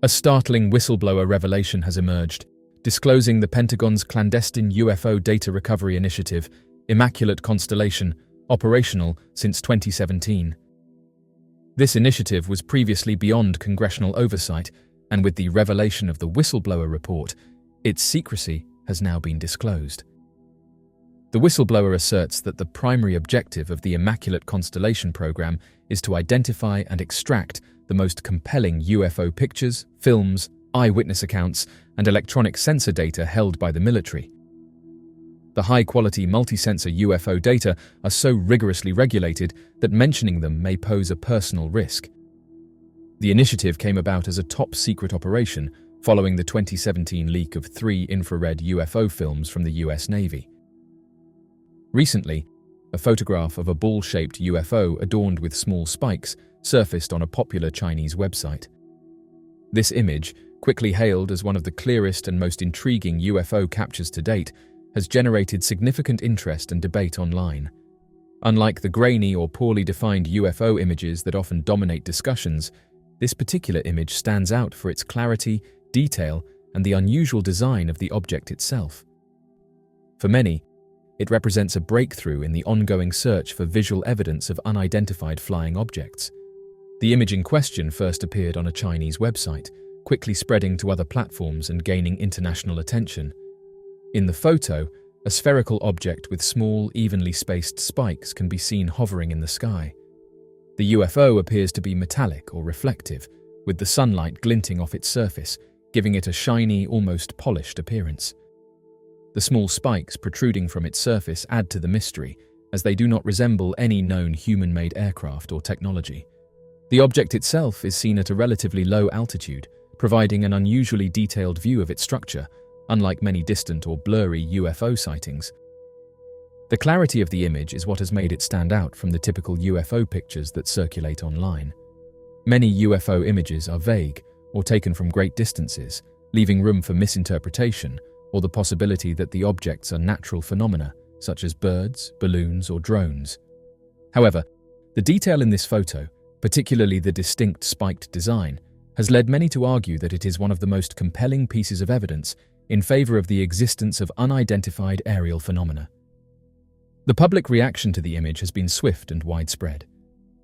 A startling whistleblower revelation has emerged, disclosing the Pentagon's clandestine UFO data recovery initiative, Immaculate Constellation, operational since 2017. This initiative was previously beyond congressional oversight, and with the revelation of the whistleblower report, its secrecy has now been disclosed. The whistleblower asserts that the primary objective of the Immaculate Constellation program is to identify and extract the most compelling UFO pictures, films, eyewitness accounts, and electronic sensor data held by the military. The high-quality multi-sensor UFO data are so rigorously regulated that mentioning them may pose a personal risk. The initiative came about as a top-secret operation following the 2017 leak of 3 infrared UFO films from the US Navy. Recently, a photograph of a ball-shaped UFO adorned with small spikes surfaced on a popular Chinese website. This image, quickly hailed as one of the clearest and most intriguing UFO captures to date, has generated significant interest and debate online. Unlike the grainy or poorly defined UFO images that often dominate discussions, this particular image stands out for its clarity, detail, and the unusual design of the object itself. For many, it represents a breakthrough in the ongoing search for visual evidence of unidentified flying objects. The image in question first appeared on a Chinese website, quickly spreading to other platforms and gaining international attention. In the photo, a spherical object with small, evenly spaced spikes can be seen hovering in the sky. The UFO appears to be metallic or reflective, with the sunlight glinting off its surface, giving it a shiny, almost polished appearance. The small spikes protruding from its surface add to the mystery, as they do not resemble any known human-made aircraft or technology. The object itself is seen at a relatively low altitude, providing an unusually detailed view of its structure, unlike many distant or blurry UFO sightings. The clarity of the image is what has made it stand out from the typical UFO pictures that circulate online. Many UFO images are vague or taken from great distances, leaving room for misinterpretation or the possibility that the objects are natural phenomena, such as birds, balloons, or drones. However, the detail in this photo, particularly the distinct spiked design, has led many to argue that it is one of the most compelling pieces of evidence in favor of the existence of unidentified aerial phenomena. The public reaction to the image has been swift and widespread.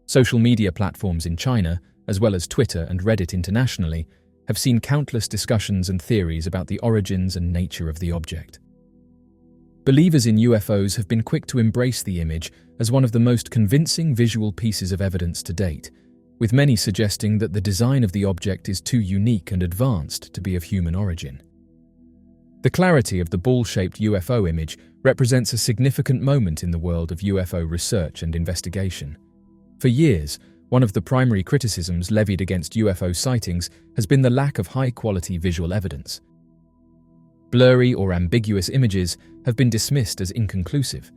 Social media platforms in China, as well as Twitter and Reddit internationally, have seen countless discussions and theories about the origins and nature of the object. Believers in UFOs have been quick to embrace the image as one of the most convincing visual pieces of evidence to date, with many suggesting that the design of the object is too unique and advanced to be of human origin. The clarity of the ball-shaped UFO image represents a significant moment in the world of UFO research and investigation. For years, one of the primary criticisms levied against UFO sightings has been the lack of high-quality visual evidence. Blurry or ambiguous images have been dismissed as inconclusive,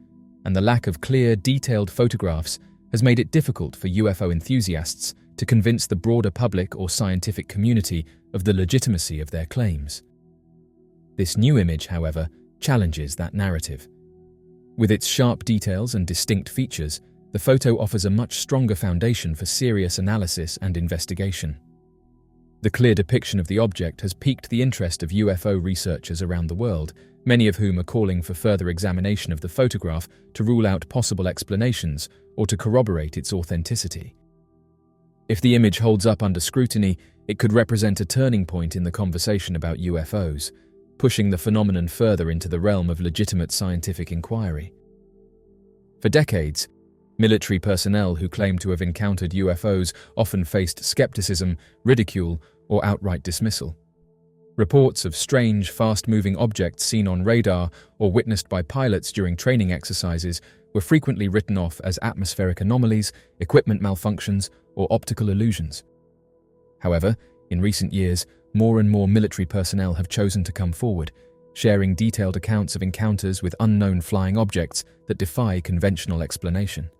and the lack of clear, detailed photographs has made it difficult for UFO enthusiasts to convince the broader public or scientific community of the legitimacy of their claims. This new image, however, challenges that narrative. With its sharp details and distinct features, the photo offers a much stronger foundation for serious analysis and investigation. The clear depiction of the object has piqued the interest of UFO researchers around the world, many of whom are calling for further examination of the photograph to rule out possible explanations or to corroborate its authenticity. If the image holds up under scrutiny, it could represent a turning point in the conversation about UFOs, pushing the phenomenon further into the realm of legitimate scientific inquiry. For decades, military personnel who claimed to have encountered UFOs often faced skepticism, ridicule, or outright dismissal. Reports of strange, fast-moving objects seen on radar or witnessed by pilots during training exercises were frequently written off as atmospheric anomalies, equipment malfunctions, or optical illusions. However, in recent years, more and more military personnel have chosen to come forward, sharing detailed accounts of encounters with unknown flying objects that defy conventional explanation.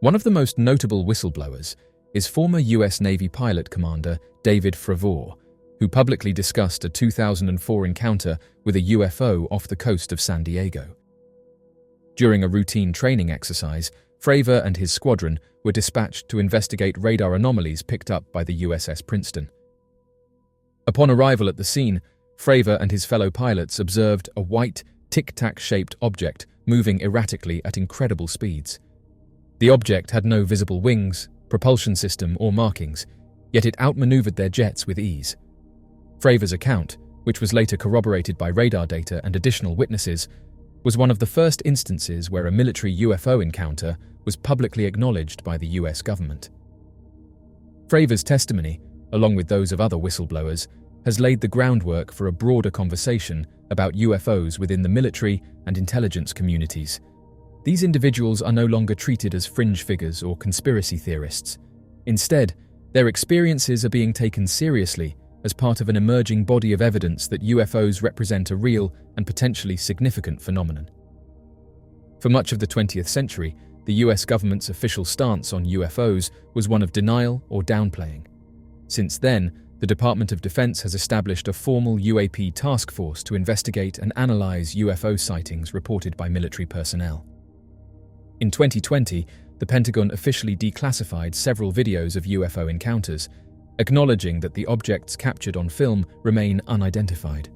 One of the most notable whistleblowers is former US Navy pilot commander David Fravor, who publicly discussed a 2004 encounter with a UFO off the coast of San Diego. During a routine training exercise, Fravor and his squadron were dispatched to investigate radar anomalies picked up by the USS Princeton. Upon arrival at the scene, Fravor and his fellow pilots observed a white, tic-tac-shaped object moving erratically at incredible speeds. The object had no visible wings, propulsion system, or markings, yet it outmaneuvered their jets with ease. Fravor's account, which was later corroborated by radar data and additional witnesses, was one of the first instances where a military UFO encounter was publicly acknowledged by the US government. Fravor's testimony, along with those of other whistleblowers, has laid the groundwork for a broader conversation about UFOs within the military and intelligence communities. These individuals are no longer treated as fringe figures or conspiracy theorists. Instead, their experiences are being taken seriously as part of an emerging body of evidence that UFOs represent a real and potentially significant phenomenon. For much of the 20th century, the US government's official stance on UFOs was one of denial or downplaying. Since then, the Department of Defense has established a formal UAP task force to investigate and analyze UFO sightings reported by military personnel. In 2020, the Pentagon officially declassified several videos of UFO encounters, acknowledging that the objects captured on film remain unidentified.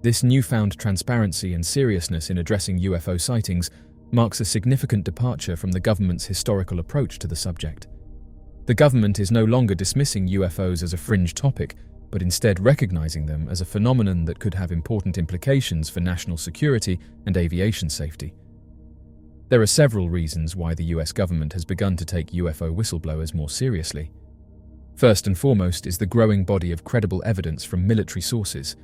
This newfound transparency and seriousness in addressing UFO sightings marks a significant departure from the government's historical approach to the subject. The government is no longer dismissing UFOs as a fringe topic, but instead recognizing them as a phenomenon that could have important implications for national security and aviation safety. There are several reasons why the US government has begun to take UFO whistleblowers more seriously. First and foremost is the growing body of credible evidence from military sources.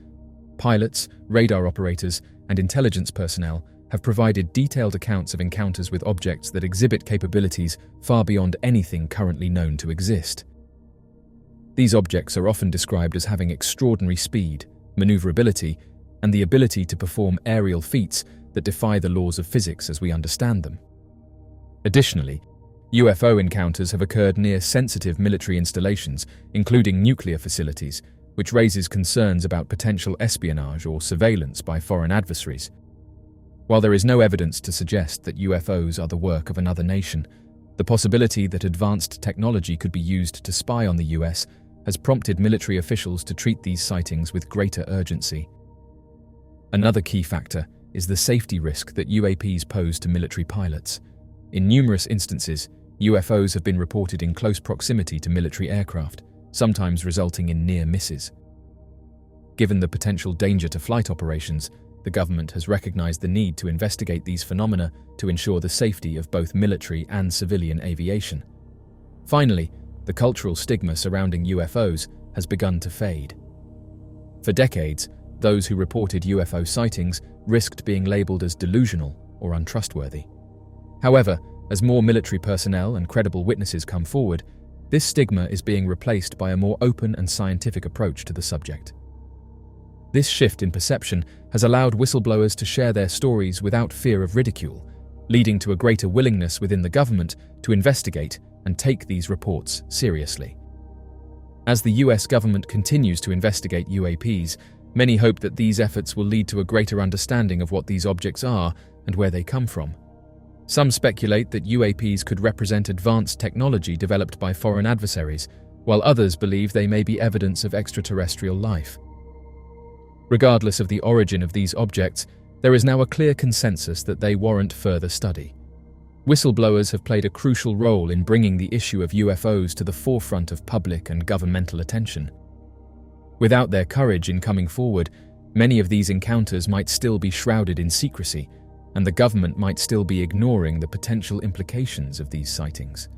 Pilots, radar operators, and intelligence personnel have provided detailed accounts of encounters with objects that exhibit capabilities far beyond anything currently known to exist. These objects are often described as having extraordinary speed, maneuverability, and the ability to perform aerial feats that defy the laws of physics as we understand them. Additionally, UFO encounters have occurred near sensitive military installations, including nuclear facilities, which raises concerns about potential espionage or surveillance by foreign adversaries. While there is no evidence to suggest that UFOs are the work of another nation, the possibility that advanced technology could be used to spy on the US has prompted military officials to treat these sightings with greater urgency. Another key factor is the safety risk that UAPs pose to military pilots. In numerous instances, UFOs have been reported in close proximity to military aircraft, sometimes resulting in near misses. Given the potential danger to flight operations, the government has recognized the need to investigate these phenomena to ensure the safety of both military and civilian aviation. Finally, the cultural stigma surrounding UFOs has begun to fade. For decades, those who reported UFO sightings risked being labeled as delusional or untrustworthy. However, as more military personnel and credible witnesses come forward, this stigma is being replaced by a more open and scientific approach to the subject. This shift in perception has allowed whistleblowers to share their stories without fear of ridicule, leading to a greater willingness within the government to investigate and take these reports seriously. As the US government continues to investigate UAPs, many hope that these efforts will lead to a greater understanding of what these objects are and where they come from. Some speculate that UAPs could represent advanced technology developed by foreign adversaries, while others believe they may be evidence of extraterrestrial life. Regardless of the origin of these objects, there is now a clear consensus that they warrant further study. Whistleblowers have played a crucial role in bringing the issue of UFOs to the forefront of public and governmental attention. Without their courage in coming forward, many of these encounters might still be shrouded in secrecy, and the government might still be ignoring the potential implications of these sightings.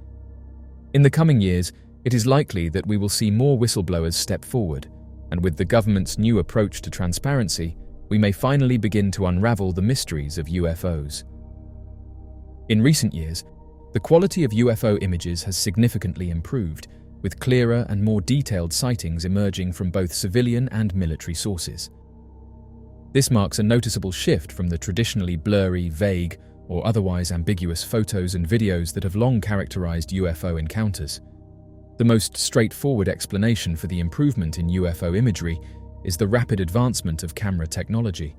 In the coming years, it is likely that we will see more whistleblowers step forward, and with the government's new approach to transparency, we may finally begin to unravel the mysteries of UFOs. In recent years, the quality of UFO images has significantly improved, with clearer and more detailed sightings emerging from both civilian and military sources. This marks a noticeable shift from the traditionally blurry, vague, or otherwise ambiguous photos and videos that have long characterized UFO encounters. The most straightforward explanation for the improvement in UFO imagery is the rapid advancement of camera technology.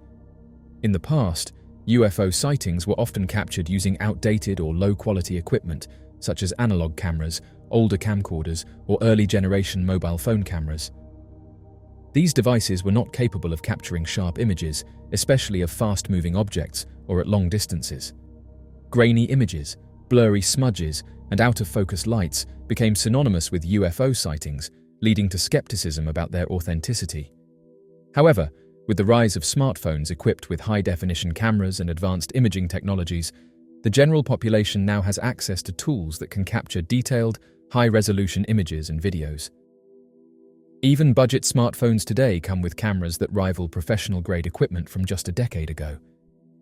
In the past, UFO sightings were often captured using outdated or low-quality equipment, such as analog cameras, older camcorders, or early-generation mobile phone cameras. These devices were not capable of capturing sharp images, especially of fast-moving objects or at long distances. Grainy images, blurry smudges, and out-of-focus lights became synonymous with UFO sightings, leading to skepticism about their authenticity. However, with the rise of smartphones equipped with high-definition cameras and advanced imaging technologies, the general population now has access to tools that can capture detailed, high-resolution images and videos. Even budget smartphones today come with cameras that rival professional-grade equipment from just a decade ago.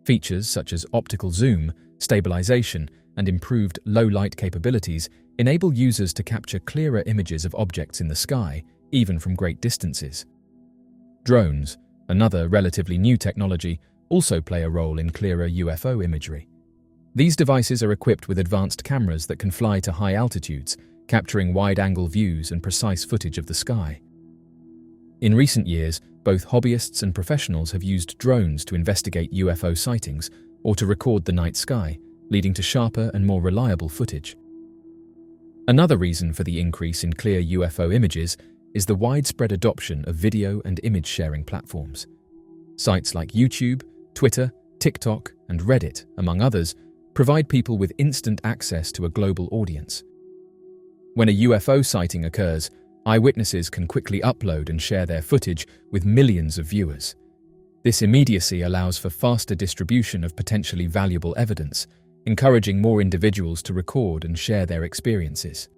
Features such as optical zoom, stabilization, and improved low-light capabilities enable users to capture clearer images of objects in the sky, even from great distances. Drones, another relatively new technology, also play a role in clearer UFO imagery. These devices are equipped with advanced cameras that can fly to high altitudes, capturing wide-angle views and precise footage of the sky. In recent years, both hobbyists and professionals have used drones to investigate UFO sightings or to record the night sky, leading to sharper and more reliable footage. Another reason for the increase in clear UFO images is the widespread adoption of video and image sharing platforms. Sites like YouTube, Twitter, TikTok, and Reddit, among others, provide people with instant access to a global audience. When a UFO sighting occurs, eyewitnesses can quickly upload and share their footage with millions of viewers. This immediacy allows for faster distribution of potentially valuable evidence, encouraging more individuals to record and share their experiences.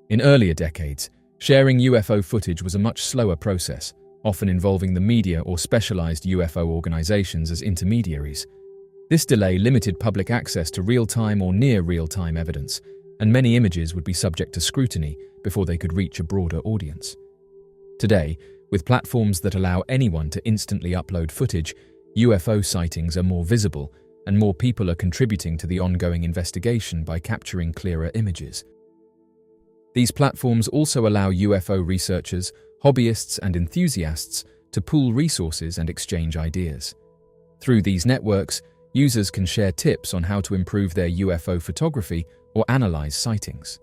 In earlier decades, sharing UFO footage was a much slower process, often involving the media or specialized UFO organizations as intermediaries. This delay limited public access to real-time or near-real-time evidence, and many images would be subject to scrutiny before they could reach a broader audience. Today, with platforms that allow anyone to instantly upload footage, UFO sightings are more visible, and more people are contributing to the ongoing investigation by capturing clearer images. These platforms also allow UFO researchers, hobbyists, and enthusiasts to pool resources and exchange ideas. Through these networks, users can share tips on how to improve their UFO photography or analyze sightings.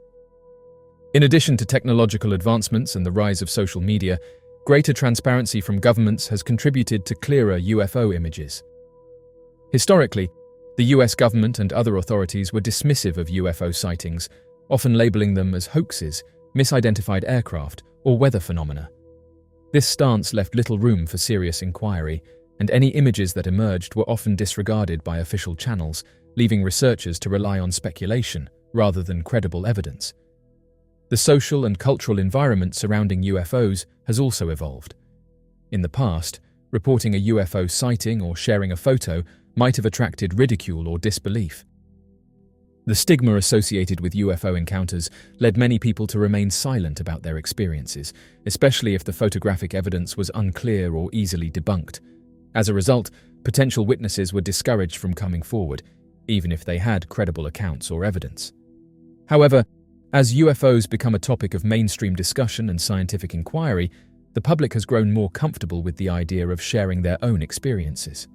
In addition to technological advancements and the rise of social media, greater transparency from governments has contributed to clearer UFO images. Historically, the US government and other authorities were dismissive of UFO sightings, often labeling them as hoaxes, misidentified aircraft, or weather phenomena. This stance left little room for serious inquiry, and any images that emerged were often disregarded by official channels, leaving researchers to rely on speculation rather than credible evidence. The social and cultural environment surrounding UFOs has also evolved. In the past, reporting a UFO sighting or sharing a photo might have attracted ridicule or disbelief. The stigma associated with UFO encounters led many people to remain silent about their experiences, especially if the photographic evidence was unclear or easily debunked. As a result, potential witnesses were discouraged from coming forward, even if they had credible accounts or evidence. However, as UFOs become a topic of mainstream discussion and scientific inquiry, the public has grown more comfortable with the idea of sharing their own experiences.